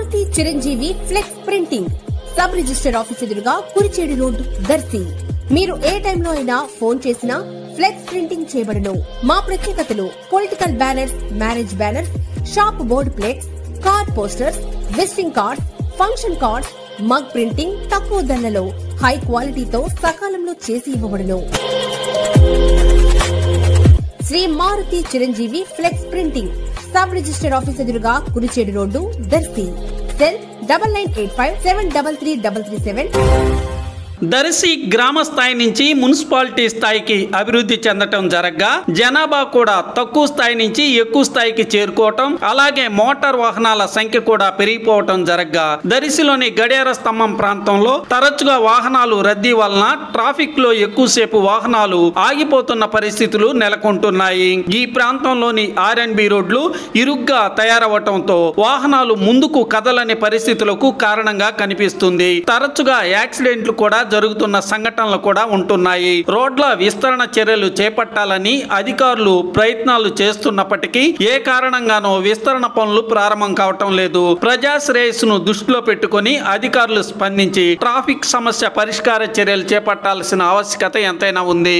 Maruti Chiranjeevi flex printing sub register office ఎదురుగా Kurichedu road Darsi. మీరు ఏ టైంలో అయినా ఫోన్ చేసినా ఫ్లెక్స్ ప్రింటింగ్ చేయబడును. మా ప్రత్యేకతలు political banners, marriage banners, shop board plates, card posters, visiting cards, function cards, mug printing తక్కువ ధరలలో హై క్వాలిటీతో సకాలంలో చేసి ఇవ్వబడును. Shri Maruti Chiranjeevi flex printing sub register office ఎదురుగా కురిచేడు రోడ్డు దర్శి. సెల్ 9985733337. దర్శి గ్రామ స్థాయి నుంచి మున్సిపాలిటీ స్థాయికి అభివృద్ధి చెందటం జరగ్గా జనాభా కూడా తక్కువ స్థాయి నుంచి ఎక్కువ స్థాయికి చేరుకోవటం, అలాగే మోటార్ వాహనాల సంఖ్య కూడా పెరిగిపోవటం జరగ్గా దర్శిలోని గడియార స్తంభం ప్రాంతంలో తరచుగా వాహనాలు రద్దీ వలన ట్రాఫిక్ లో ఎక్కువసేపు వాహనాలు ఆగిపోతున్న పరిస్థితులు నెలకొంటున్నాయి. ఈ ప్రాంతంలోని R&B రోడ్లు ఇరుగ్గా తయారవటంతో వాహనాలు ముందుకు కదలని పరిస్థితులకు కారణంగా కనిపిస్తుంది. తరచుగా యాక్సిడెంట్లు కూడా జరుగుతున్న సంఘటనలు కూడా ఉంటున్నాయి. రోడ్ల విస్తరణ చర్యలు చేపట్టాలని అధికారులు ప్రయత్నాలు చేస్తున్నప్పటికీ ఏ కారణంగానో విస్తరణ పనులు ప్రారంభం కావటం లేదు. ప్రజా శ్రేయస్సును దృష్టిలో పెట్టుకుని అధికారులు స్పందించి ట్రాఫిక్ సమస్య పరిష్కార చర్యలు చేపట్టాల్సిన ఆవశ్యకత ఎంతైనా ఉంది.